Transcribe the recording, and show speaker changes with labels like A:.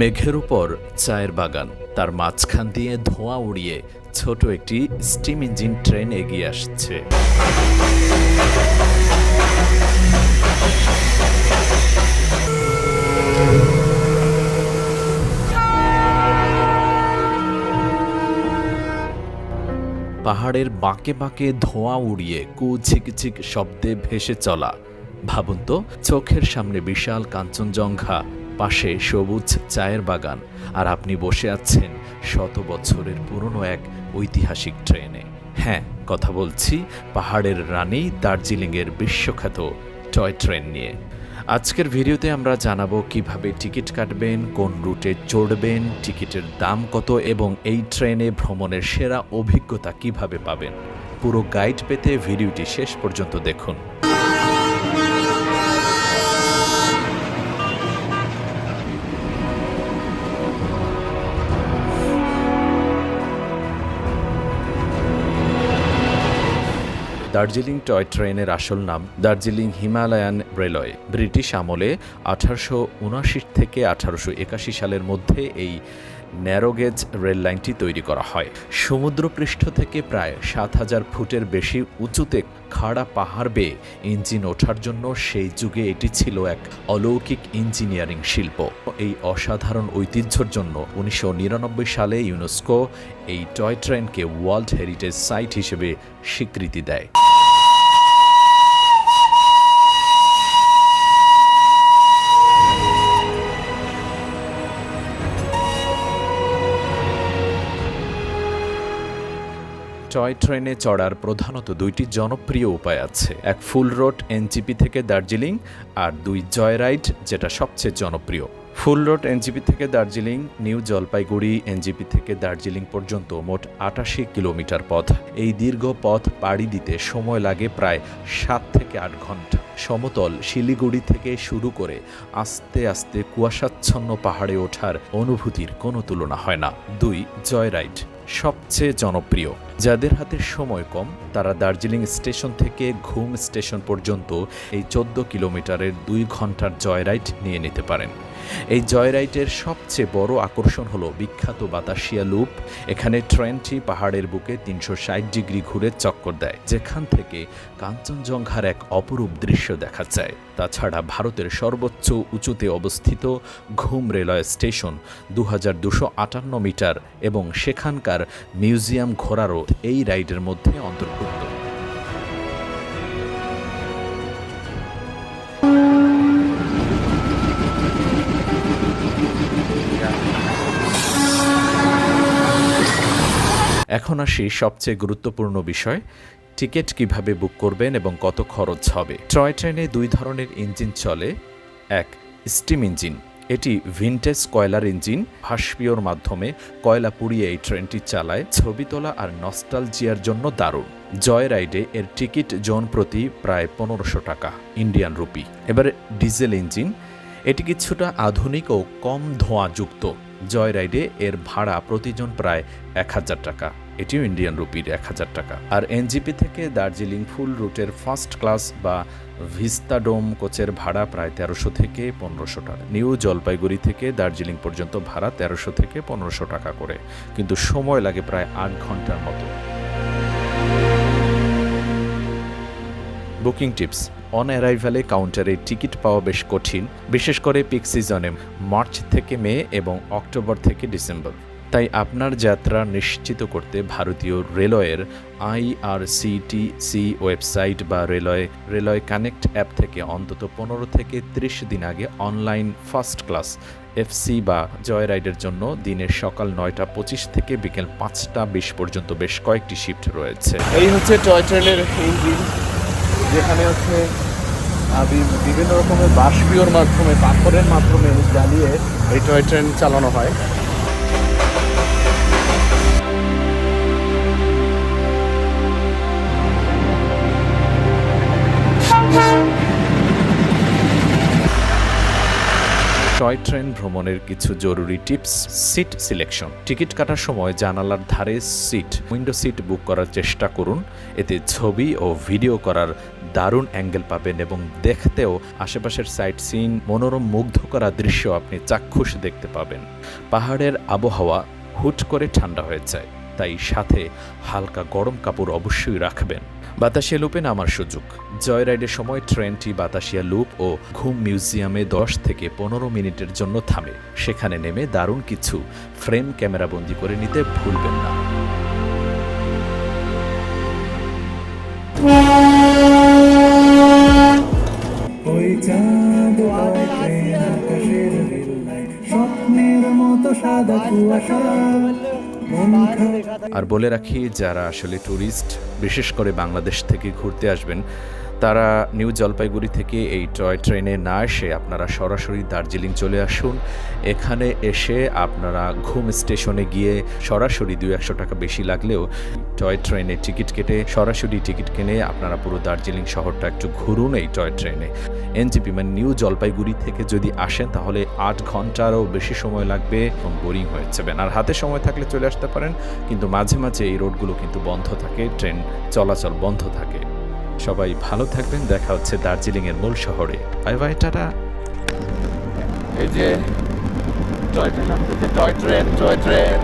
A: মেঘের উপর চায়ের বাগান, তার মাঝখান দিয়ে ধোঁয়া উড়িয়ে ছোট একটি স্টিম ইঞ্জিন ট্রেন এগিয়ে আসছে। পাহাড়ের বাঁকে বাঁকে ধোঁয়া উড়িয়ে কুচিকচিক শব্দে ভেসে চলা। ভাবুন তো, চোখের সামনে বিশাল কাঞ্চনজঙ্ঘা, পাশে সবুজ চায়ের বাগান, আর আপনি বসে আছেন শত বছরের পুরনো এক ঐতিহাসিক ট্রেনে। হ্যাঁ, কথা বলছি পাহাড়ের রানী দার্জিলিংয়ের বিশ্বখ্যাত টয় ট্রেন নিয়ে। আজকের ভিডিওতে আমরা জানাবো কিভাবে টিকিট কাটবেন, কোন রুটে চড়বেন, টিকিটের দাম কত এবং এই ট্রেনে ভ্রমণের সেরা অভিজ্ঞতা কিভাবে পাবেন। পুরো গাইড পেতে ভিডিওটি শেষ পর্যন্ত দেখুন। দার্জিলিং টয় ট্রেনের আসল নাম দার্জিলিং হিমালয়ান রেলওয়ে। ব্রিটিশ আমলে 1879 থেকে 1881 সালের মধ্যে এই ন্যারোগেজ রেল লাইনটি তৈরি করা হয়। সমুদ্রপৃষ্ঠ থেকে প্রায় 7000 ফুটের বেশি উঁচুতে খাড়া পাহাড় বেয়ে ইঞ্জিন ওঠার জন্য সেই যুগে এটি ছিল এক অলৌকিক ইঞ্জিনিয়ারিং শিল্প। এই অসাধারণ ঐতিহ্যের জন্য 1999 সালে ইউনেস্কো এই টয় ট্রেনকে ওয়ার্ল্ড হেরিটেজ সাইট হিসেবে স্বীকৃতি দেয়। টয় ট্রেনে চড়ার প্রধানত দুইটি জনপ্রিয় উপায় আছে। এক ফুল রোড এনজিপি থেকে দার্জিলিং, আর দুই জয় রাইড, যেটা সবচেয়ে জনপ্রিয়। ফুল রোড এনজিপি থেকে দার্জিলিং নিউ জলপাইগুড়ি এনজিপি থেকে দার্জিলিং পর্যন্ত মোট 88 কিলোমিটার পথ। এই দীর্ঘ পথ পাড়ি দিতে সময় লাগে প্রায় 7 থেকে 8 ঘন্টা। সমতল শিলিগুড়ি থেকে শুরু করে আস্তে আস্তে কুয়াশাচ্ছন্ন পাহাড়ে ওঠার অনুভূতির কোনো তুলনা হয় না। দুই জয় রাইড সবচেয়ে জনপ্রিয়। যাদের হাতে সময় কম তারা দার্জিলিং স্টেশন থেকে ঘুম স্টেশন পর্যন্ত এই 14 কিলোমিটারের 2 ঘন্টার জয় রাইড নিয়ে নিতে পারেন। এই জয় রাইডের সবচেয়ে বড় আকর্ষণ হলো বিখ্যাত বাতাসিয়া লুপ। এখানে ট্রেনটি পাহাড়ের বুকে 360 ডিগ্রি ঘুরে চক্কর দেয়, যেখান থেকে কাঞ্চনজঙ্ঘার এক অপরূপ দৃশ্য দেখা যায়। তাছাড়া ভারতের সর্বোচ্চ উঁচুতে অবস্থিত ঘুম রেলওয়ে স্টেশন 2258 মিটার এবং সেখানকার মিউজিয়াম ঘোরারও এই রাইডের মধ্যে অন্তর্ভুক্ত। এখন আসি সবচেয়ে গুরুত্বপূর্ণ বিষয়, টিকিট কিভাবে বুক করবেন এবং কত খরচ হবে। টয় ট্রেনে 2 ধরনের ইঞ্জিন চলে। এক, স্টিম ইঞ্জিন। এটি ভিনটেজ কয়লার ইঞ্জিন। ভাষ্পীয়র মাধ্যমে কয়লা পুড়িয়ে এই ট্রেনটি চালায়। ছবি তোলা আর নস্টালজিয়ার জন্য দারুণ। জয় রাইডে এর টিকিট জন প্রতি প্রায় 1500 টাকা, ইন্ডিয়ান রুপি। এবারে ডিজেল ইঞ্জিন। এটি কিছুটা আধুনিক ও কম ধোঁয়াযুক্ত। জয় রাইডে এর ভাড়া প্রতিজন প্রায় 1000 টাকা, এটিও ইন্ডিয়ান রুপির 1000 টাকা। আর এনজিপি থেকে দার্জিলিং ফুল রুটের ফার্স্ট ক্লাস বা ভিস্তাডোম কোচের ভাড়া প্রায় 1300 থেকে 1500 টাকা। নিউ জলপাইগুড়ি থেকে দার্জিলিং পর্যন্ত ভাড়া 1300 থেকে 1500 টাকা করে, কিন্তু সময় লাগে প্রায় 8 ঘন্টার মতো। Booking tips. অন অ্যারাইভালে কাউন্টারে টিকিট পাওয়া বেশ কঠিন, বিশেষ করে পিক সিজনে মার্চ থেকে মে এবং অক্টোবর থেকে ডিসেম্বর। তাই আপনার যাত্রা নিশ্চিত করতে ভারতীয় রেলওয়ের IRCTC ওয়েবসাইট বা রেলওয়ে কানেক্ট অ্যাপ থেকে অন্তত 15 থেকে 30 দিন আগে অনলাইন ফার্স্ট ক্লাস FC বা জয় রাইডের জন্য দিনের সকাল 9:25 থেকে বিকেল 5:20 পর্যন্ত বেশ কয়েকটি শিফট রয়েছে।
B: এই হচ্ছে টয় ট্রেনের ইঞ্জিন, যেখানে হচ্ছে বিভিন্ন রকমের বাষ্পীয়র মাধ্যমে, পাথরের মাধ্যমে জ্বালিয়ে এই টয় ট্রেন চালানো হয়।
A: টয় টয় ট্রেন ভ্রমণের কিছু জরুরি টিপস। Seat selection. টিকিট কাটার সময় জানালার ধারে উইন্ডো সিট বুক করার চেষ্টা করুন। এতে ছবি ও ভিডিও করার দারুণ অ্যাঙ্গেল পাবেন এবং দেখতেও আশেপাশের সাইট সিন, মনোরম মুগ্ধ করা দৃশ্য আপনি চাক্ষুষ দেখতে পাবেন। পাহাড়ের আবহাওয়া হুট করে ঠান্ডা হয়ে যায়, তাই সাথে হালকা গরম কাপড় অবশ্যই রাখবেন। বাতাসিয়া লুপে নামার সুযোগ। জয় রাইডের সময় ট্রেনটি বাতাসিয়া লুপ ও ঘুম মিউজিয়ামে 10 থেকে 15 মিনিটের জন্য থামে। সেখানে নেমে দারুণ কিছু ফ্রেম ক্যামেরাবন্দি করে নিতে ভুলবেন না।
C: ওই চাঁদ টয় ট্রেন আকাশের রেললাইন, স্বপ্নের মতো সাদা কুয়াশা মন
A: আর বলে রাখি, যারা আসলে ট্যুরিস্ট, বিশেষ করে বাংলাদেশ থেকে ঘুরতে আসবেন, তারা নিউ জলপাইগুড়ি থেকে এই টয় ট্রেনে না এসে আপনারা সরাসরি দার্জিলিং চলে আসুন। এখানে এসে আপনারা ঘুম স্টেশনে গিয়ে সরাসরি 200 টাকা বেশি লাগলেও টয় ট্রেনে টিকিট কেটে সরাসরি টিকিট কিনে আপনারা পুরো দার্জিলিং শহরটা একটু ঘুরুন এই টয় ট্রেনে। এনজিপি মানে নিউ জলপাইগুড়ি থেকে যদি আসেন তাহলে 8 ঘন্টারও বেশি সময় লাগবে এবং বোরিং হয়ে যাবেন। আর হাতে সময় থাকলে চলে আসতে পারেন, কিন্তু মাঝে মাঝে এই রোডগুলো কিন্তু বন্ধ থাকে, ট্রেন চলাচল বন্ধ থাকে। সবাই ভালো থাকবেন, দেখা হচ্ছে দার্জিলিংয়ের মূল শহরে। Bye bye, tata.
B: এই যে টয় ট্রেন, টয় ট্রেন।